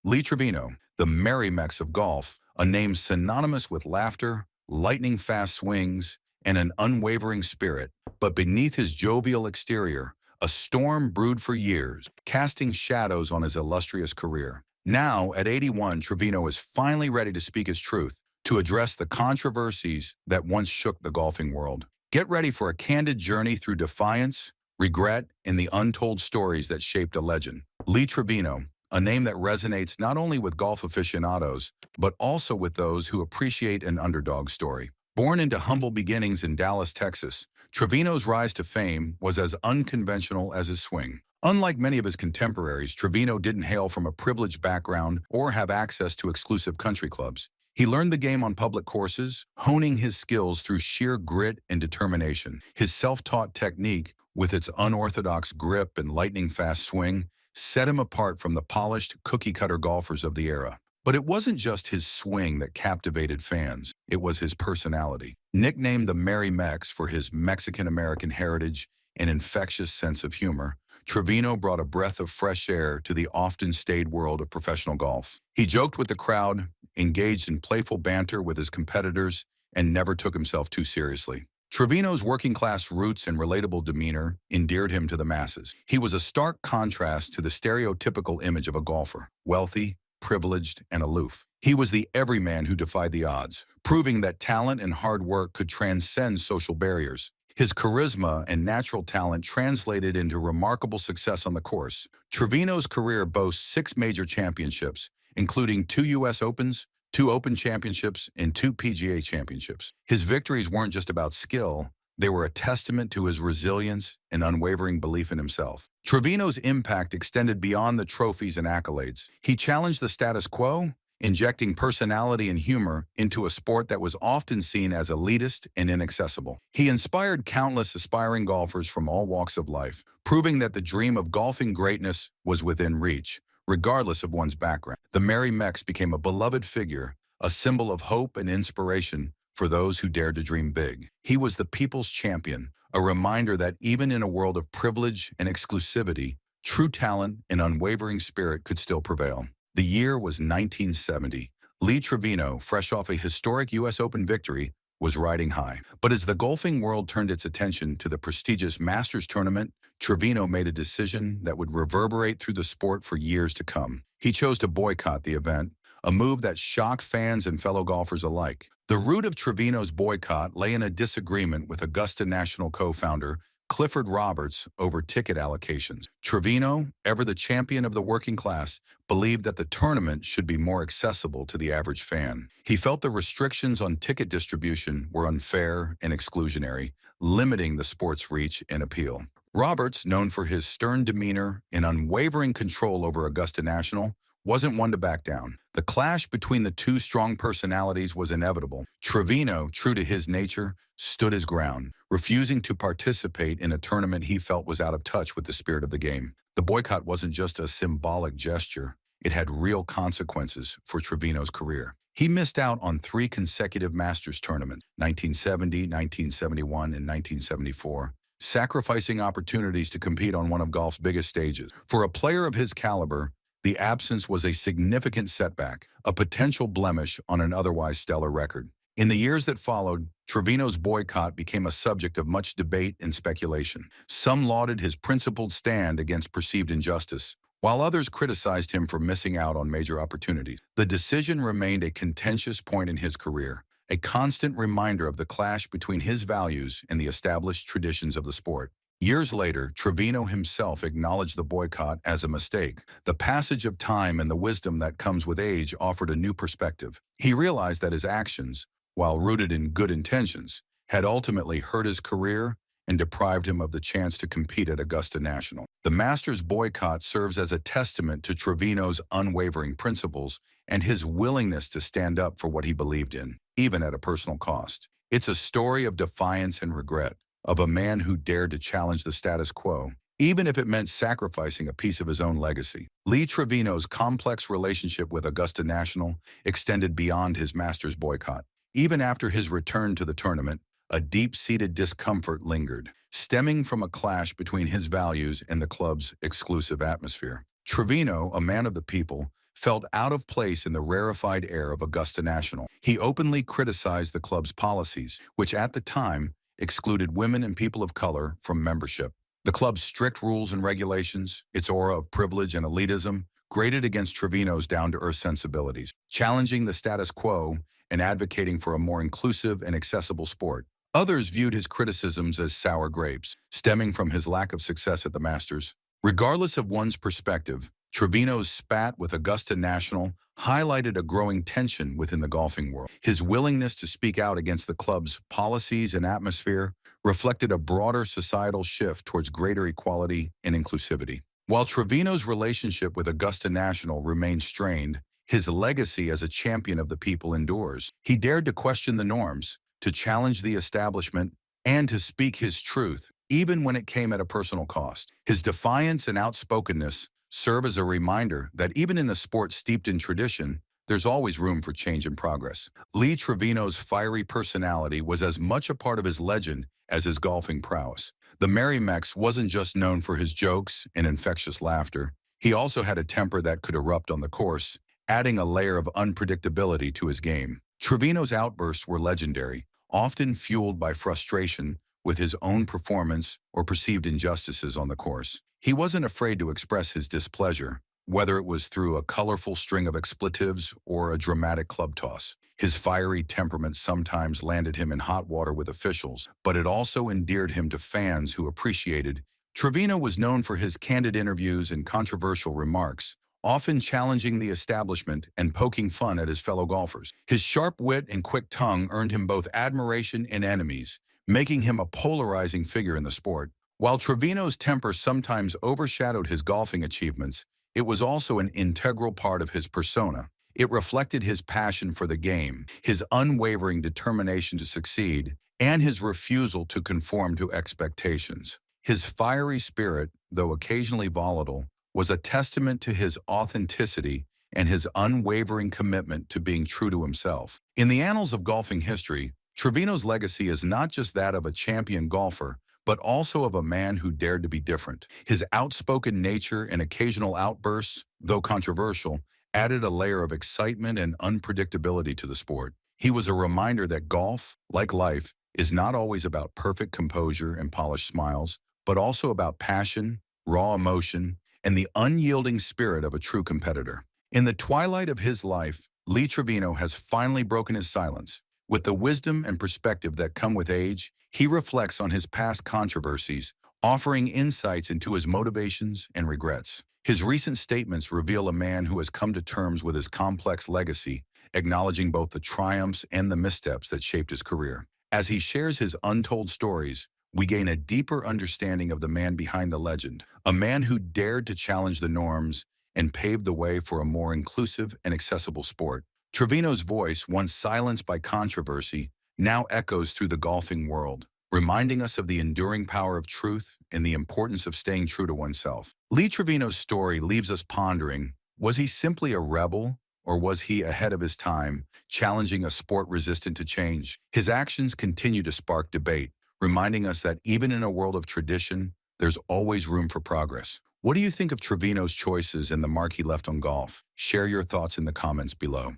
Lee Trevino, the Merry Mex of golf, a name synonymous with laughter, lightning-fast swings, and an unwavering spirit, but beneath his jovial exterior, a storm brewed for years, casting shadows on his illustrious career. Now, at 81, Trevino is finally ready to speak his truth, to address the controversies that once shook the golfing world. Get ready for a candid journey through defiance, regret, and the untold stories that shaped a legend. Lee Trevino, a name that resonates not only with golf aficionados, but also with those who appreciate an underdog story. Born into humble beginnings in Dallas, Texas, Trevino's rise to fame was as unconventional as his swing. Unlike many of his contemporaries, Trevino didn't hail from a privileged background or have access to exclusive country clubs. He learned the game on public courses, honing his skills through sheer grit and determination. His self-taught technique, with its unorthodox grip and lightning-fast swing, set him apart from the polished, cookie-cutter golfers of the era. But it wasn't just his swing that captivated fans, it was his personality. Nicknamed the Merry Mex for his Mexican-American heritage and infectious sense of humor, Trevino brought a breath of fresh air to the often staid world of professional golf. He joked with the crowd, engaged in playful banter with his competitors, and never took himself too seriously. Trevino's working-class roots and relatable demeanor endeared him to the masses. He was a stark contrast to the stereotypical image of a golfer, wealthy, privileged, and aloof. He was the everyman who defied the odds, proving that talent and hard work could transcend social barriers. His charisma and natural talent translated into remarkable success on the course. Trevino's career boasts 6 major championships, including 2 U.S. Opens, 2 Open Championships, and 2 PGA Championships. His victories weren't just about skill, they were a testament to his resilience and unwavering belief in himself. Trevino's impact extended beyond the trophies and accolades. He challenged the status quo, injecting personality and humor into a sport that was often seen as elitist and inaccessible. He inspired countless aspiring golfers from all walks of life, proving that the dream of golfing greatness was within reach, regardless of one's background. The Merry Mex became a beloved figure, a symbol of hope and inspiration for those who dared to dream big. He was the people's champion, a reminder that even in a world of privilege and exclusivity, true talent and unwavering spirit could still prevail. The year was 1970. Lee Trevino, fresh off a historic U.S. Open victory, was riding high. But as the golfing world turned its attention to the prestigious Masters tournament, Trevino made a decision that would reverberate through the sport for years to come. He chose to boycott the event, a move that shocked fans and fellow golfers alike. The root of Trevino's boycott lay in a disagreement with Augusta National co-founder Clifford Roberts over ticket allocations. Trevino, ever the champion of the working class, believed that the tournament should be more accessible to the average fan. He felt the restrictions on ticket distribution were unfair and exclusionary, limiting the sport's reach and appeal. Roberts, known for his stern demeanor and unwavering control over Augusta National, wasn't one to back down. The clash between the two strong personalities was inevitable. Trevino, true to his nature, stood his ground, refusing to participate in a tournament he felt was out of touch with the spirit of the game. The boycott wasn't just a symbolic gesture, it had real consequences for Trevino's career. He missed out on 3 consecutive Masters tournaments, 1970, 1971, and 1974, sacrificing opportunities to compete on one of golf's biggest stages. For a player of his caliber, the absence was a significant setback, a potential blemish on an otherwise stellar record. In the years that followed, Trevino's boycott became a subject of much debate and speculation. Some lauded his principled stand against perceived injustice, while others criticized him for missing out on major opportunities. The decision remained a contentious point in his career, a constant reminder of the clash between his values and the established traditions of the sport. Years later, Trevino himself acknowledged the boycott as a mistake. The passage of time and the wisdom that comes with age offered a new perspective. He realized that his actions, while rooted in good intentions, had ultimately hurt his career and deprived him of the chance to compete at Augusta National. The Masters boycott serves as a testament to Trevino's unwavering principles and his willingness to stand up for what he believed in, even at a personal cost. It's a story of defiance and regret, of a man who dared to challenge the status quo, even if it meant sacrificing a piece of his own legacy. Lee Trevino's complex relationship with Augusta National extended beyond his Masters boycott. Even after his return to the tournament, a deep-seated discomfort lingered, stemming from a clash between his values and the club's exclusive atmosphere. Trevino, a man of the people, felt out of place in the rarefied air of Augusta National. He openly criticized the club's policies, which at the time excluded women and people of color from membership. The club's strict rules and regulations, its aura of privilege and elitism, grated against Trevino's down-to-earth sensibilities, challenging the status quo and advocating for a more inclusive and accessible sport. Others viewed his criticisms as sour grapes, stemming from his lack of success at the Masters. Regardless of one's perspective, Trevino's spat with Augusta National highlighted a growing tension within the golfing world. His willingness to speak out against the club's policies and atmosphere reflected a broader societal shift towards greater equality and inclusivity. While Trevino's relationship with Augusta National remained strained, his legacy as a champion of the people endures. He dared to question the norms, to challenge the establishment, and to speak his truth, even when it came at a personal cost. His defiance and outspokenness serve as a reminder that even in a sport steeped in tradition, there's always room for change and progress. Lee Trevino's fiery personality was as much a part of his legend as his golfing prowess. The Merry Mex wasn't just known for his jokes and infectious laughter. He also had a temper that could erupt on the course, adding a layer of unpredictability to his game. Trevino's outbursts were legendary, often fueled by frustration with his own performance or perceived injustices on the course. He wasn't afraid to express his displeasure, whether it was through a colorful string of expletives or a dramatic club toss. His fiery temperament sometimes landed him in hot water with officials, but it also endeared him to fans who appreciated. Trevino was known for his candid interviews and controversial remarks, often challenging the establishment and poking fun at his fellow golfers. His sharp wit and quick tongue earned him both admiration and enemies, making him a polarizing figure in the sport. While Trevino's temper sometimes overshadowed his golfing achievements, it was also an integral part of his persona. It reflected his passion for the game, his unwavering determination to succeed, and his refusal to conform to expectations. His fiery spirit, though occasionally volatile, was a testament to his authenticity and his unwavering commitment to being true to himself. In the annals of golfing history, Trevino's legacy is not just that of a champion golfer, but also of a man who dared to be different. His outspoken nature and occasional outbursts, though controversial, added a layer of excitement and unpredictability to the sport. He was a reminder that golf, like life, is not always about perfect composure and polished smiles, but also about passion, raw emotion, and the unyielding spirit of a true competitor. In the twilight of his life, Lee Trevino has finally broken his silence. With the wisdom and perspective that come with age, he reflects on his past controversies, offering insights into his motivations and regrets. His recent statements reveal a man who has come to terms with his complex legacy, acknowledging both the triumphs and the missteps that shaped his career. As he shares his untold stories, we gain a deeper understanding of the man behind the legend, a man who dared to challenge the norms and paved the way for a more inclusive and accessible sport. Trevino's voice, once silenced by controversy, now echoes through the golfing world, reminding us of the enduring power of truth and the importance of staying true to oneself. Lee Trevino's story leaves us pondering, was he simply a rebel, or was he ahead of his time, challenging a sport resistant to change? His actions continue to spark debate, reminding us that even in a world of tradition, there's always room for progress. What do you think of Trevino's choices and the mark he left on golf? Share your thoughts in the comments below.